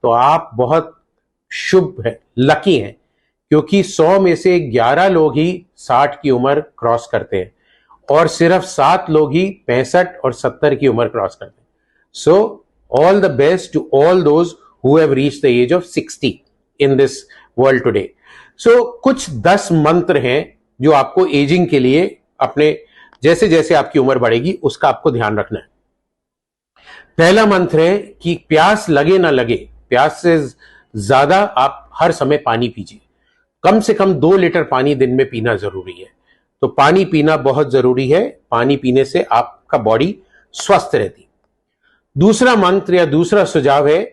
तो आप बहुत शुभ है, लकी हैं, क्योंकि 100 में से 11 लोग ही 60 की उम्र क्रॉस करते हैं और सिर्फ 7 लोग ही 65 और 70 की उम्र क्रॉस करते हैं. So all the best to all those who have reached the age of 60 in this world today. So कुछ 10 मंत्र हैं जो आपको एजिंग के लिए अपने जैसे जैसे आपकी उम्र बढ़ेगी उसका आपको ध्यान रखना है. पहला मंत्र है कि प्यास लगे ना लगे, प्यास से ज्यादा आप हर समय पानी पीजिए. कम से कम 2 लीटर पानी दिन में पीना जरूरी है. तो पानी पीना बहुत जरूरी है. पानी पीने से आपका बॉडी स्वस्थ रहती. दूसरा मंत्र या दूसरा सुझाव है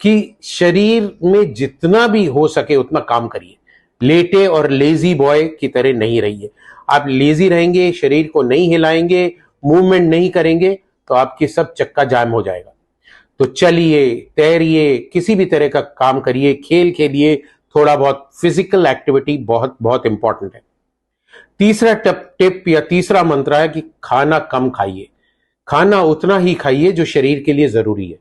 कि शरीर में जितना भी हो सके उतना काम करिए. लेटे और लेजी बॉय की तरह नहीं रहिए. आप लेजी रहेंगे, शरीर को नहीं हिलाएंगे, मूवमेंट नहीं करेंगे तो आपकी सब चक्का जाम हो जाएगा. तो चलिए, तैरिए, किसी भी तरह का काम करिए, खेल खेलिए, थोड़ा बहुत फिजिकल एक्टिविटी बहुत बहुत इंपॉर्टेंट है. तीसरा टिप या तीसरा मंत्र है कि खाना कम खाइए. खाना उतना ही खाइए जो शरीर के लिए जरूरी है.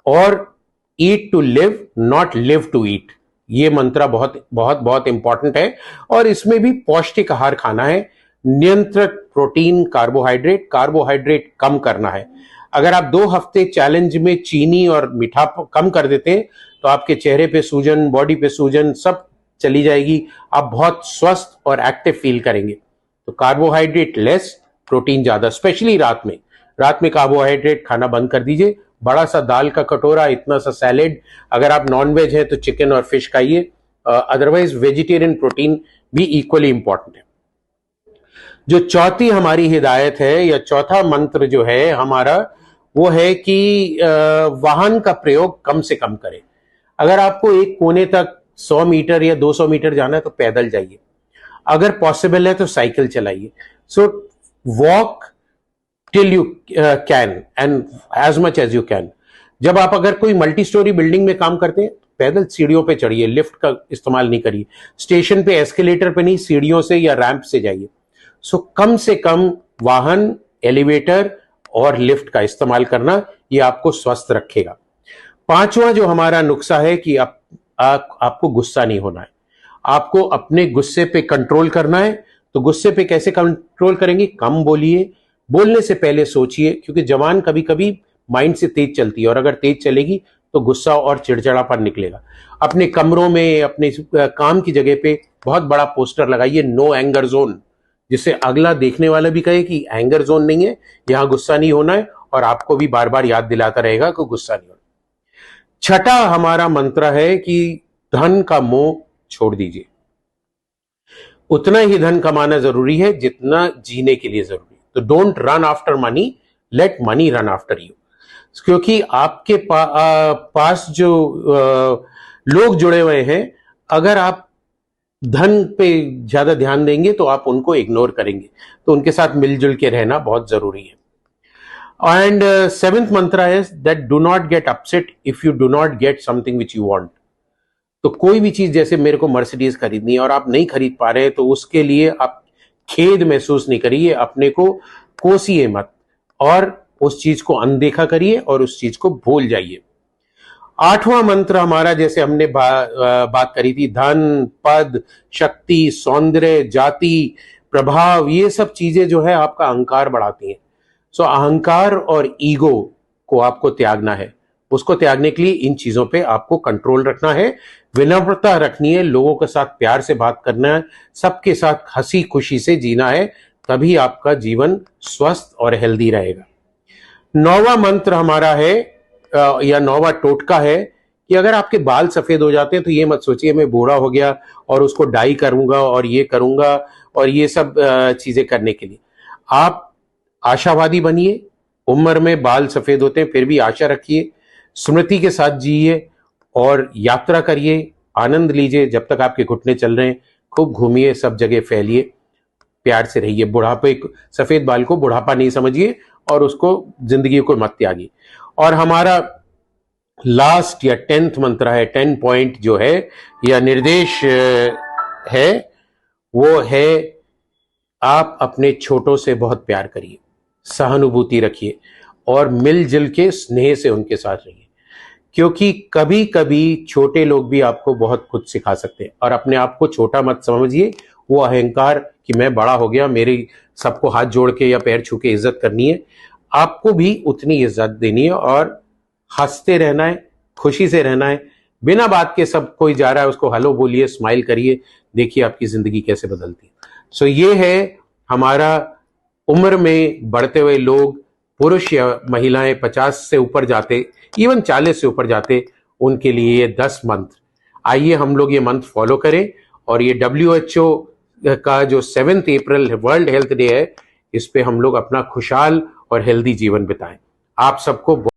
और eat to live, not live to eat. ये मंत्र बहुत बहुत बहुत इंपॉर्टेंट है. और इसमें भी पौष्टिक आहार खाना है. नियंत्रित प्रोटीन, कार्बोहाइड्रेट कम करना है. अगर आप 2 हफ्ते चैलेंज में चीनी और मीठा कम कर देते हैं तो आपके चेहरे पे सूजन, बॉडी पे सूजन सब चली जाएगी. आप बहुत स्वस्थ और एक्टिव फील करेंगे. तो कार्बोहाइड्रेट लेस, प्रोटीन ज्यादा, स्पेशली रात में. रात में कार्बोहाइड्रेट खाना बंद कर दीजिए. बड़ा सा दाल का कटोरा, इतना सा सैलेड. अगर आप नॉन वेज है तो चिकन और फिश खाइए. अदरवाइज वेजिटेरियन प्रोटीन भी इक्वली इंपॉर्टेंट है. जो चौथी हमारी हिदायत है या चौथा मंत्र जो है हमारा, वो है कि वाहन का प्रयोग कम से कम करें. अगर आपको एक कोने तक 100 मीटर या 200 मीटर जाना है तो पैदल जाइए. अगर पॉसिबल है तो साइकिल चलाइए. So walk till you can and as much as you can. जब आप अगर कोई मल्टी स्टोरी बिल्डिंग में काम करते हैं पैदल सीढ़ियों पे चढ़िए, लिफ्ट का इस्तेमाल नहीं करिए. स्टेशन पे एस्केलेटर पे नहीं, सीढ़ियों से या रैंप से जाइए. सो कम से कम वाहन, एलिवेटर और लिफ्ट का इस्तेमाल करना, ये आपको स्वस्थ रखेगा. पांचवा जो हमारा नुस्खा है कि आपको गुस्सा नहीं होना है. आपको अपने गुस्से पे कंट्रोल करना है. तो गुस्से पे कैसे कंट्रोल करेंगे? कम बोलिए. बोलने से पहले सोचिए, क्योंकि जबान कभी कभी माइंड से तेज चलती है और अगर तेज चलेगी तो गुस्सा और चिड़चिड़ापन निकलेगा. अपने कमरों में, अपने काम की जगह पे बहुत बड़ा पोस्टर लगाइए, नो एंगर जोन, जिससे अगला देखने वाला भी कहे कि एंगर जोन नहीं है, यहां गुस्सा नहीं होना है. और आपको भी बार बार याद दिलाता रहेगा कि गुस्सा नहीं होना. छठा हमारा मंत्र है कि धन का मोह छोड़ दीजिए. उतना ही धन कमाना जरूरी है जितना जीने के लिए जरूरी है. तो don't run after money, late money run after you. क्योंकि आपके पास जो लोग जुड़े हुए हैं, अगर आप धन पे ज्यादा ध्यान देंगे तो आप उनको इग्नोर करेंगे. तो उनके साथ मिलजुल के रहना बहुत जरूरी है. एंड सेवेंथ मंत्र है that do not get upset if you do not get something which you want. तो कोई भी चीज, जैसे मेरे को मर्सिडीज खरीदनी है और आप नहीं खरीद पा रहे हैं तो उसके लिए आप खेद महसूस नहीं करिए. अपने को कोसिए मत और उस चीज को अनदेखा करिए और उस चीज को भूल जाइए. आठवां मंत्र हमारा, जैसे हमने बात करी थी, धन, पद, शक्ति, सौंदर्य, जाति, प्रभाव, ये सब चीजें जो है आपका अहंकार बढ़ाती हैं. सो अहंकार और ईगो को आपको त्यागना है. उसको त्यागने के लिए इन चीजों पे आपको कंट्रोल रखना है. विनम्रता रखनी है, लोगों के साथ प्यार से बात करना है, सबके साथ हंसी खुशी से जीना है. तभी आपका जीवन स्वस्थ और हेल्दी रहेगा. 9वां मंत्र हमारा है या 9वां टोटका है कि अगर आपके बाल सफेद हो जाते हैं तो ये मत सोचिए मैं बूढ़ा हो गया और उसको डाई करूंगा और ये करूंगा और ये सब चीजें करने के लिए. आप आशावादी बनिए. उम्र में बाल सफेद होते हैं फिर भी आशा रखिए. स्मृति के साथ जिए और यात्रा करिए, आनंद लीजिए. जब तक आपके घुटने चल रहे हैं खूब घूमिए, सब जगह फैलिए, प्यार से रहिए. बुढ़ापे, सफेद बाल को बुढ़ापा नहीं समझिए और उसको जिंदगी को मत त्यागिए. और हमारा लास्ट या 10th मंत्र है, 10 पॉइंट जो है या निर्देश है, वो है आप अपने छोटों से बहुत प्यार करिए, सहानुभूति रखिए और मिलजुल के स्नेह से उनके साथ रहिए. क्योंकि कभी कभी छोटे लोग भी आपको बहुत कुछ सिखा सकते हैं। और अपने आप को छोटा मत समझिए, वो अहंकार कि मैं बड़ा हो गया, मेरी सबको हाथ जोड़ के या पैर छू के इज्जत करनी है। आपको भी उतनी इज्जत देनी है और हंसते रहना है, खुशी से रहना है। बिना बात के सब कोई जा रहा है उसको हेलो बोलिए, स्माइल करिए, देखिए आपकी जिंदगी कैसे बदलती है। सो ये है हमारा उम्र में बढ़ते हुए लोग, पुरुष या महिलाएं 50 से ऊपर जाते, इवन 40 से ऊपर जाते, उनके लिए ये 10 मंत्र। आइए हम लोग ये मंत्र फॉलो करें और ये WHO का जो 7 अप्रैल वर्ल्ड हेल्थ डे है, इस पे हम लोग अपना खुशहाल और हेल्दी जीवन बिताएं। आप सबको